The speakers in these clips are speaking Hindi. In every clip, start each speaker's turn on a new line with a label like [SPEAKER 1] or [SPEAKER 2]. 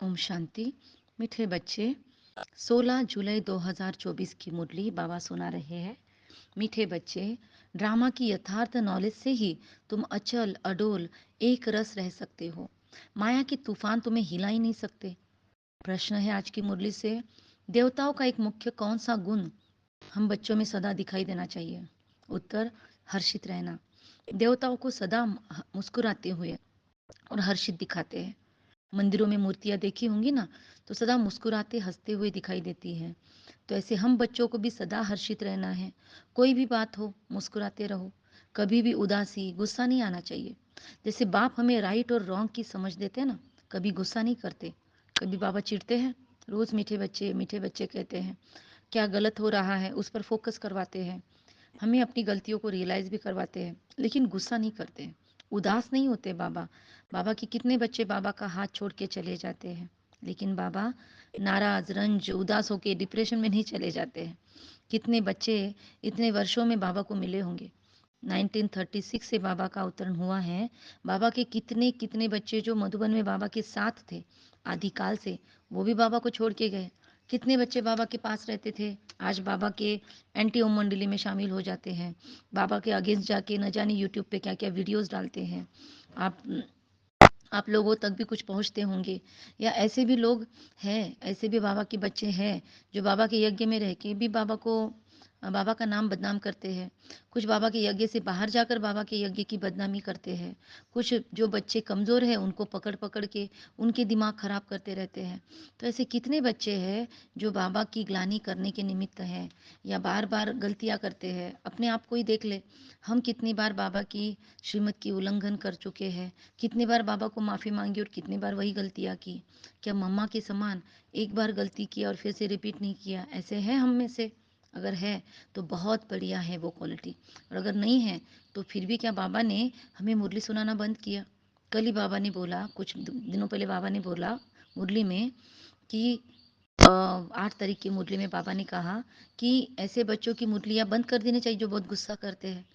[SPEAKER 1] ओम शांति। मीठे बच्चे, 16 जुलाई 2024 की मुरली बाबा सुना रहे हैं। मीठे बच्चे, ड्रामा की यथार्थ नॉलेज से ही तुम अचल अडोल एक रस रह सकते हो। माया के तूफान तुम्हें हिला ही नहीं सकते। प्रश्न है आज की मुरली से, देवताओं का एक मुख्य कौन सा गुण हम बच्चों में सदा दिखाई देना चाहिए? उत्तर, हर्षित रहना। देवताओं को सदा मुस्कुराते हुए और हर्षित दिखाते हैं। मंदिरों में मूर्तियाँ देखी होंगी ना, तो सदा मुस्कुराते हंसते हुए दिखाई देती है। तो ऐसे हम बच्चों को भी सदा हर्षित रहना है। कोई भी बात हो मुस्कुराते रहो। कभी भी उदासी गुस्सा नहीं आना चाहिए। जैसे बाप हमें राइट और रॉन्ग की समझ देते हैं ना, कभी गुस्सा नहीं करते। कभी बाबा चिढ़ते हैं, रोज मीठे बच्चे कहते हैं क्या गलत हो रहा है उस पर फोकस करवाते हैं। हमें अपनी गलतियों को रियलाइज़ भी करवाते हैं, लेकिन गुस्सा नहीं करते, उदास नहीं होते बाबा। बाबा के कितने बच्चे बाबा का हाथ छोड़ के चले जाते हैं, लेकिन बाबा नाराज़, रंज, उदास होके डिप्रेशन में नहीं चले जाते हैं। कितने बच्चे इतने वर्षों में बाबा को मिले होंगे। 1936 से बाबा का अवतरण हुआ है। बाबा के कितने कितने बच्चे जो मधुबन में बाबा के साथ थे आदिकाल से, वो भी बाबा को छोड़ के गए। कितने बच्चे बाबा के पास रहते थे, आज बाबा के एंटी ओम मंडली में शामिल हो जाते हैं। बाबा के अगेंस्ट जाके न जाने यूट्यूब पे क्या क्या वीडियोस डालते हैं। आप आप लोगों तक भी कुछ पहुंचते होंगे, या ऐसे भी लोग हैं, ऐसे भी बाबा के बच्चे हैं जो बाबा के यज्ञ में रह के भी बाबा का नाम बदनाम करते हैं। कुछ बाबा के यज्ञ से बाहर जाकर बाबा के यज्ञ की बदनामी करते हैं। कुछ जो बच्चे कमज़ोर हैं उनको पकड़ पकड़ के उनके दिमाग खराब करते रहते हैं। तो ऐसे कितने बच्चे हैं जो बाबा की ग्लानि करने के निमित्त हैं, या बार बार गलतियाँ करते हैं। अपने आप को ही देख ले, हम कितनी बार बाबा की श्रीमत की उल्लंघन कर चुके हैं, कितनी बार बाबा को माफ़ी मांगी और कितनी बार वही गलतियाँ की। क्या मम्मा के समान एक बार गलती किया और फिर से रिपीट नहीं किया? ऐसे हैं हम में से? अगर है तो बहुत बढ़िया है वो क्वालिटी, और अगर नहीं है तो फिर भी क्या बाबा ने हमें मुरली सुनाना बंद किया? कल ही बाबा ने बोला, कुछ दिनों पहले बाबा ने बोला मुरली में कि 8 तारीख की मुरली में बाबा ने कहा कि ऐसे बच्चों की मुरलियाँ बंद कर देनी चाहिए जो बहुत गुस्सा करते हैं।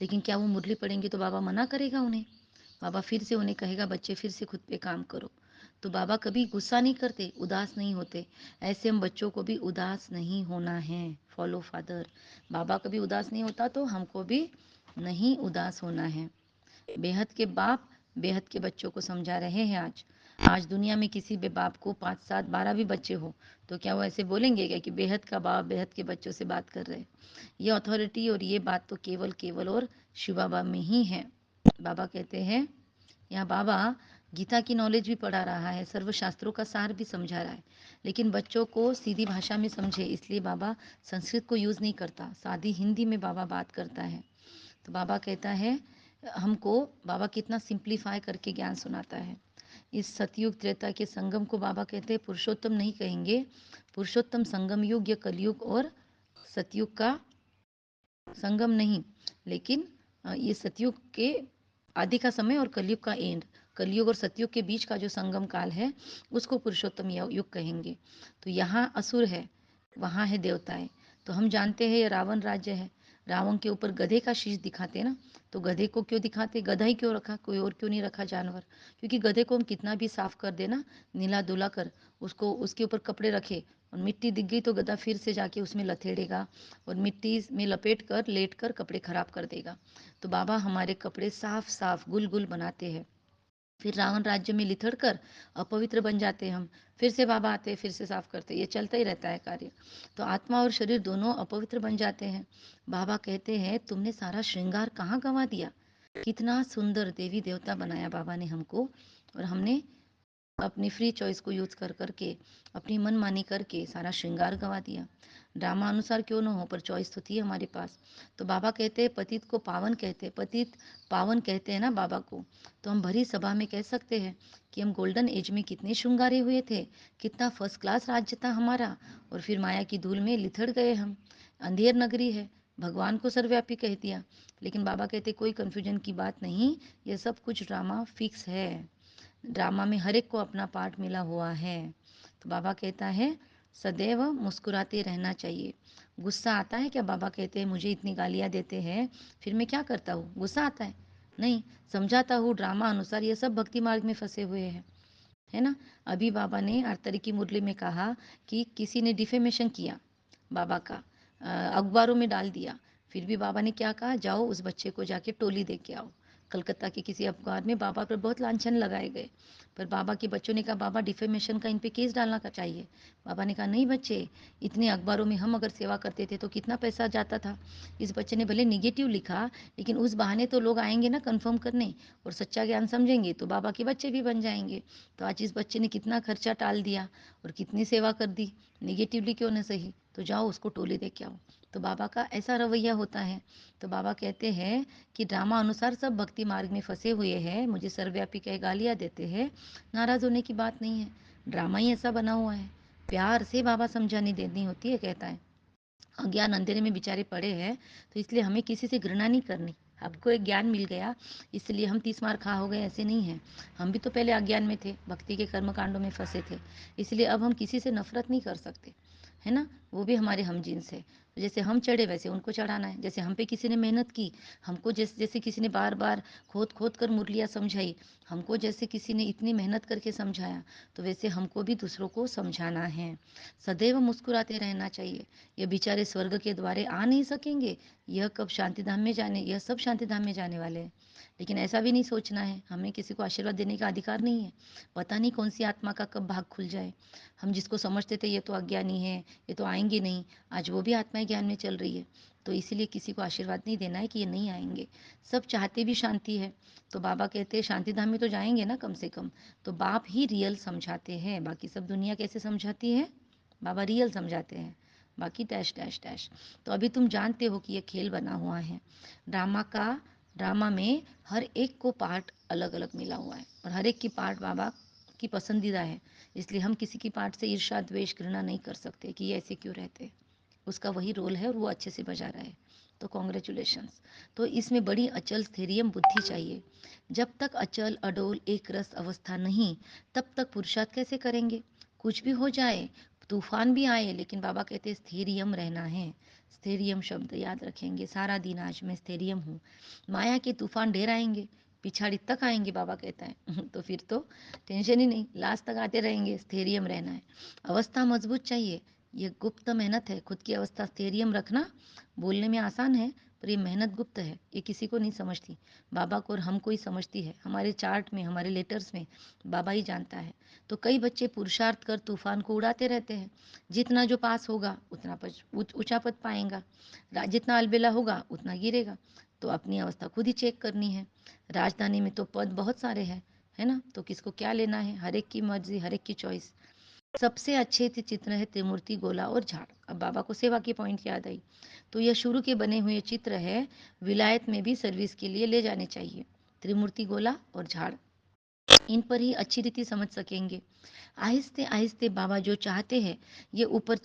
[SPEAKER 1] लेकिन क्या वो मुरली पढ़ेंगे तो बाबा मना करेगा उन्हें? बाबा फिर से उन्हें कहेगा बच्चे फिर से खुद पे काम करो। तो बाबा कभी गुस्सा नहीं करते, उदास नहीं होते। ऐसे हम बच्चों को भी उदास नहीं होना है। Follow father. बाबा कभी उदास नहीं होता तो हमको भी नहीं उदास होना है। बेहद के बाप बेहद के बच्चों को समझा रहे हैं आज। आज दुनिया में किसी भी बाप को 5, 7, 12 भी बच्चे हो तो क्या वो ऐसे बोलेंगे क्या कि बेहद का बाप बेहद के बच्चों से बात कर रहे हैं? ये अथॉरिटी और ये बात तो केवल केवल और शिव बाबा में ही है। बाबा कहते हैं, यहाँ बाबा गीता की नॉलेज भी पढ़ा रहा है, सर्व शास्त्रों का सार भी समझा रहा है, लेकिन बच्चों को सीधी भाषा में समझे इसलिए बाबा संस्कृत को यूज़ नहीं करता, सादी हिंदी में बाबा बात करता है। तो बाबा कहता है हमको, बाबा कितना सिंप्लीफाई करके ज्ञान सुनाता है। इस सतयुग त्रेता के संगम को बाबा कहते हैं पुरुषोत्तम नहीं कहेंगे, पुरुषोत्तम संगम युग या कलयुग और सतयुग का संगम नहीं, लेकिन ये सतयुग के आदि का समय और कलयुग का एंड, कलयुग और सतयुग के बीच का जो संगम काल है उसको पुरुषोत्तम युग कहेंगे। तो यहाँ असुर है, वहाँ है देवताएं। तो हम जानते हैं ये रावण राज्य है। रावण के ऊपर गधे का शीश दिखाते ना, तो गधे को क्यों दिखाते? गधा ही क्यों रखा, कोई और क्यों नहीं रखा जानवर? क्योंकि गधे को हम कितना भी साफ कर देना, नीला धुला कर, उसको उसके ऊपर कपड़े रखे और मिट्टी दिख गई तो गधा फिर से जाके उसमें लथेड़ेगा और मिट्टी में लपेट कर लेट कर कपड़े खराब कर देगा। तो बाबा हमारे कपड़े साफ साफ गुल गुल बनाते हैं, फिर रावण राज्य में लिथड़ कर अपवित्र बन जाते हैं हम, फिर से बाबा आते हैं फिर से साफ करते हैं, ये चलता ही रहता है कार्य। तो आत्मा और शरीर दोनों अपवित्र बन जाते हैं। बाबा कहते हैं तुमने सारा श्रृंगार कहाँ गंवा दिया? कितना सुंदर देवी देवता बनाया बाबा ने हमको, और हमने अपनी फ्री चॉइस को यूज़ कर करके अपनी मनमानी करके सारा श्रृंगार गंवा दिया। ड्रामा अनुसार क्यों ना हो, पर चॉइस तो थी हमारे पास। तो बाबा कहते हैं पतित को पावन कहते हैं, पतित पावन कहते हैं ना बाबा को। तो हम भरी सभा में कह सकते हैं कि हम गोल्डन एज में कितने श्रृंगारे हुए थे, कितना फर्स्ट क्लास राज्य था हमारा, और फिर माया की धूल में लिथड़ गए हम। अंधेर नगरी है, भगवान को सर्वव्यापी कह दिया। लेकिन बाबा कहते कोई कन्फ्यूजन की बात नहीं, ये सब कुछ ड्रामा फिक्स है। ड्रामा में हर एक को अपना पार्ट मिला हुआ है। तो बाबा कहता है सदैव मुस्कुराते रहना चाहिए। गुस्सा आता है क्या? बाबा कहते हैं मुझे इतनी गालियाँ देते हैं फिर मैं क्या करता हूँ, गुस्सा आता है? नहीं, समझाता हूँ ड्रामा अनुसार ये सब भक्ति मार्ग में फंसे हुए हैं। है ना। अभी बाबा ने आरतरी की मुरली में कहा कि किसी ने डिफेमेशन किया बाबा का, अखबारों में डाल दिया, फिर भी बाबा ने क्या कहा, जाओ उस बच्चे को जाके टोली दे के आओ। कलकत्ता के किसी अखबार में बाबा पर बहुत लांछन लगाए गए, पर बाबा के बच्चों ने कहा बाबा डिफेमेशन का इन पे केस डालना का चाहिए। बाबा ने कहा नहीं बच्चे, इतने अखबारों में हम अगर सेवा करते थे तो कितना पैसा जाता था। इस बच्चे ने भले निगेटिव लिखा, लेकिन उस बहाने तो लोग आएंगे ना कन्फर्म करने, और सच्चा ज्ञान समझेंगे तो बाबा के बच्चे भी बन जाएंगे। तो आज इस बच्चे ने कितना खर्चा टाल दिया और कितनी सेवा कर दी, निगेटिवली क्यों ना सही, तो जाओ उसको टोली दे के आओ। तो बाबा का ऐसा रवैया होता है। तो बाबा कहते हैं कि ड्रामा अनुसार सब भक्ति मार्ग में फंसे हुए हैं, मुझे सर्वव्यापी कह गालियाँ देते हैं, नाराज़ होने की बात नहीं है, ड्रामा ही ऐसा बना हुआ है, प्यार से बाबा समझानी देनी होती है, कहता है। अज्ञान अंधेरे में बेचारे पड़े हैं, तो इसलिए हमें किसी से घृणा नहीं करनी। आपको एक ज्ञान मिल गया इसलिए हम 30 मार खा हो गए, ऐसे नहीं है। हम भी तो पहले अज्ञान में थे, भक्ति के कर्म कांडों में फंसे थे, इसलिए अब हम किसी से नफरत नहीं कर सकते, है ना। वो भी हमारे हम जिन्स है, तो जैसे हम चढ़े वैसे उनको चढ़ाना है। जैसे हम पे किसी ने मेहनत की, हमको जैसे जैसे किसी ने बार बार खोद खोद कर मुरलियाँ समझाई, हमको जैसे किसी ने इतनी मेहनत करके समझाया, तो वैसे हमको भी दूसरों को समझाना है। सदैव मुस्कुराते रहना चाहिए। ये बेचारे स्वर्ग के द्वारे आ नहीं सकेंगे, यह कब शांतिधाम में जाने, यह सब शांतिधाम में जाने वाले हैं। लेकिन ऐसा भी नहीं सोचना है, हमें किसी को आशीर्वाद देने का अधिकार नहीं है। पता नहीं कौन सी आत्मा का कब भाग खुल जाए। हम जिसको समझते थे ये तो अज्ञानी है, ये तो आएंगे नहीं, आज वो भी आत्माएं ज्ञान में चल रही है। तो इसीलिए किसी को आशीर्वाद नहीं देना है कि ये नहीं आएंगे। सब चाहते भी शांति है, तो बाबा कहते हैं शांति धाम में तो जाएंगे ना कम से कम। तो बाप ही रियल समझाते हैं, बाकी सब दुनिया कैसे समझाती है, बाबा रियल समझाते हैं, बाकी डैश डैश डैश। तो अभी तुम जानते हो कि ये खेल बना हुआ है ड्रामा का। ड्रामा में हर एक को पार्ट अलग अलग मिला हुआ है, और हर एक की पार्ट बाबा की पसंदीदा है। इसलिए हम किसी की पार्ट से ईर्ष्या द्वेष घृणा नहीं कर सकते कि ये ऐसे क्यों रहते। उसका वही रोल है और वो अच्छे से बजा रहा है, तो कॉन्ग्रेचुलेशंस। तो इसमें बड़ी अचल स्थैर्यम बुद्धि चाहिए। जब तक अचल अडोल एक रस अवस्था नहीं, तब तक पुरुषार्थ कैसे करेंगे। कुछ भी हो जाए, तूफान भी आए, लेकिन बाबा कहते हैं स्थैर्यम रहना है। स्थैर्यम शब्द याद रखेंगे सारा दिन, आज मैं स्थैर्यम हूँ। माया के तूफान ढेर आएंगे, पिछाड़ी तक आएंगे, बाबा कहता है तो फिर तो टेंशन ही नहीं, लास्ट तक आते रहेंगे, स्थैर्यम रहना है। अवस्था मजबूत चाहिए, ये गुप्त मेहनत है। खुद की अवस्था स्थैर्यम रखना बोलने में आसान है, पर ये मेहनत गुप्त है, ये किसी को नहीं समझती। बाबा को और हमको ही समझती है, हमारे चार्ट में, हमारे लेटर्स में बाबा ही जानता है। तो कई बच्चे पुरुषार्थ कर तूफान को उड़ाते रहते हैं, जितना जो पास होगा उतना ऊंचा पद पाएगा, जितना अलबेला होगा उतना गिरेगा। तो अपनी अवस्था खुद ही चेक करनी है। राजधानी में तो पद बहुत सारे हैं, है ना, तो किसको क्या लेना है, हर एक की मर्जी, हर एक की चॉइस। सबसे अच्छे चित्र है त्रिमूर्ति, गोला और झाड़। अब बाबा को सेवा की पॉइंट याद आई, तो यह शुरू के बने हुए चित्र है, विलायत में भी सर्विस के लिए ले जाने चाहिए। त्रिमूर्ति, गोला और झाड़, इन पर ही अच्छी रीति समझ सकेंगे। आहिस्ते आहिस्ते बाबा जो चाहते हैं ये ऊपर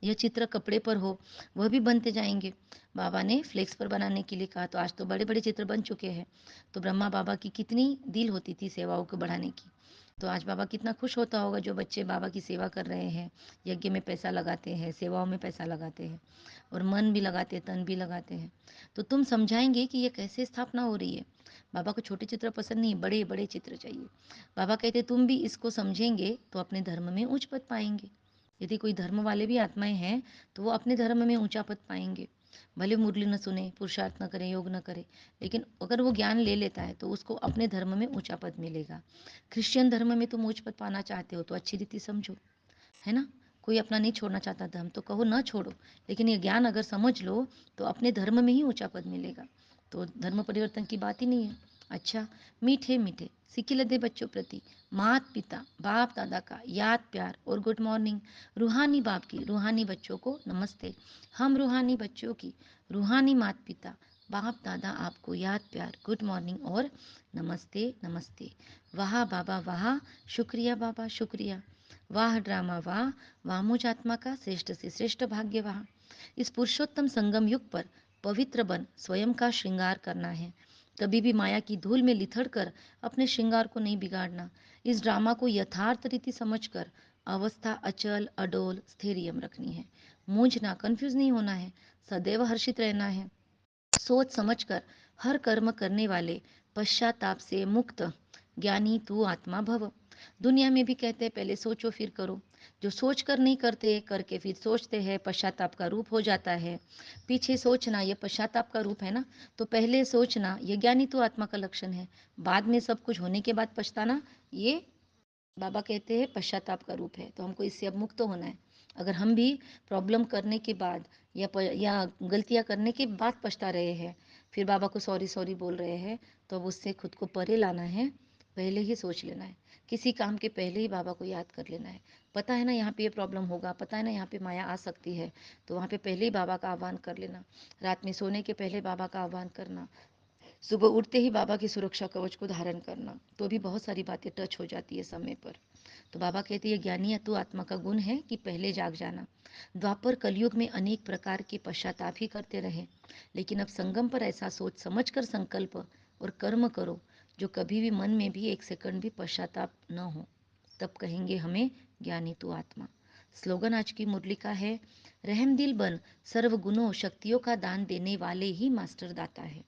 [SPEAKER 1] यह चित्र कपड़े पर हो, वह भी बनते जाएंगे। बाबा ने फ्लेक्स पर बनाने के लिए कहा, तो आज तो बड़े बड़े चित्र बन चुके हैं। तो ब्रह्मा बाबा की कितनी दिल होती थी सेवाओं को बढ़ाने की, तो आज बाबा कितना खुश होता होगा जो बच्चे बाबा की सेवा कर रहे हैं, यज्ञ में पैसा लगाते हैं, सेवाओं में पैसा लगाते हैं, और मन भी लगाते हैं, तन भी लगाते हैं। तो तुम समझाएंगे कि ये कैसे स्थापना हो रही है। बाबा को छोटे चित्र पसंद नहीं, बड़े बड़े चित्र चाहिए। बाबा कहते तुम भी इसको समझेंगे तो अपने धर्म में उच्च पद पाएंगे। यदि कोई धर्म वाले भी आत्माएं हैं तो वो अपने धर्म में ऊंचा पद पाएंगे। भले मुरली न सुने, पुरुषार्थ न करे, योग न करे, लेकिन अगर वो ज्ञान ले लेता है तो उसको अपने धर्म में ऊंचा पद मिलेगा। क्रिश्चियन धर्म में तुम उच्च पद पाना चाहते हो तो अच्छी रीति समझो, है ना। कोई अपना नहीं छोड़ना चाहता धर्म, तो कहो न छोड़ो, लेकिन ये ज्ञान अगर समझ लो तो अपने धर्म में ही ऊंचा पद मिलेगा। तो धर्म परिवर्तन की बात ही नहीं है। अच्छा, मीठे मीठे सिकिलदे बच्चों प्रति मात पिता बाप दादा का याद प्यार और गुड मॉर्निंग। रूहानी बाप की रूहानी बच्चों को नमस्ते। हम रूहानी बच्चों की रूहानी मात पिता बाप दादा आपको याद प्यार, गुड मॉर्निंग और नमस्ते नमस्ते। वाह बाबा वाह, शुक्रिया बाबा शुक्रिया। वाह ड्रामा वाह, वाह मुझ आत्मा का श्रेष्ठ से श्रेष्ठ भाग्य वाह। इस पुरुषोत्तम संगम युग पर पवित्र बन स्वयं का श्रृंगार करना है। कभी भी माया की धूल में लिथड़ कर अपने श्रृंगार को नहीं बिगाड़ना। इस ड्रामा को यथार्थ रीति समझकर अवस्था अचल अडोल स्थैर्यम रखनी है। मूंझना, कंफ्यूज नहीं होना है, सदैव हर्षित रहना है। सोच समझकर हर कर्म करने वाले पश्चाताप से मुक्त ज्ञानी तू आत्मा भव। दुनिया में भी कहते हैं पहले सोचो फिर करो। जो सोच कर नहीं करते, करके फिर सोचते हैं, पश्चाताप का रूप हो जाता है। पीछे सोचना ये पश्चाताप का रूप है ना, तो पहले सोचना ये ज्ञानी तू आत्मा का लक्षण है। बाद में सब कुछ होने के बाद पछताना ये बाबा कहते हैं पश्चाताप का रूप है। तो हमको इससे अब मुक्त होना है। अगर हम भी प्रॉब्लम करने के बाद या गलतियां करने के बाद पछता रहे हैं, फिर बाबा को सॉरी सॉरी बोल रहे हैं, तो अब उससे खुद को परे लाना है। पहले ही सोच लेना है, किसी काम के पहले ही बाबा को याद कर लेना है। पता है ना यहाँ पे ये प्रॉब्लम होगा, पता है ना यहाँ पे माया आ सकती है, तो वहाँ पे पहले ही बाबा का आह्वान कर लेना। रात में सोने के पहले बाबा का आह्वान करना, सुबह उठते ही बाबा की सुरक्षा कवच को धारण करना, तो भी बहुत सारी बातें टच हो जाती है समय पर। तो बाबा कहते हैं ज्ञानी या तो आत्मा का गुण है कि पहले जाग जाना। द्वापर कलयुग में अनेक प्रकार के पश्चाताप ही करते रहे, लेकिन अब संगम पर ऐसा सोच समझ कर संकल्प और कर्म करो जो कभी भी मन में भी एक सेकंड भी पश्चाताप न हो, तब कहेंगे हमें ज्ञानी तू आत्मा। स्लोगन आज की मुरली का है, रहमदिल बन, सर्व गुणों शक्तियों का दान देने वाले ही मास्टर दाता है।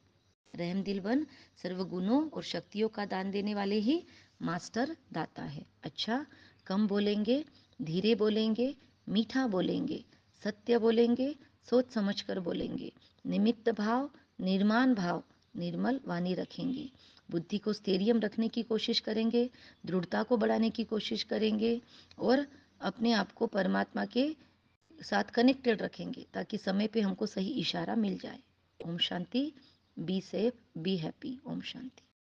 [SPEAKER 1] रहमदिल बन, सर्व गुणों और शक्तियों का दान देने वाले ही मास्टर दाता है। अच्छा, कम बोलेंगे, धीरे बोलेंगे, मीठा बोलेंगे, सत्य बोलेंगे, सोच समझ कर बोलेंगे, निमित्त भाव, निर्माण भाव, निर्मल वाणी रखेंगे, बुद्धि को स्थैर्यम रखने की कोशिश करेंगे, दृढ़ता को बढ़ाने की कोशिश करेंगे और अपने आप को परमात्मा के साथ कनेक्टेड रखेंगे ताकि समय पे हमको सही इशारा मिल जाए। ओम शांति। Be safe, be happy. ओम शांति।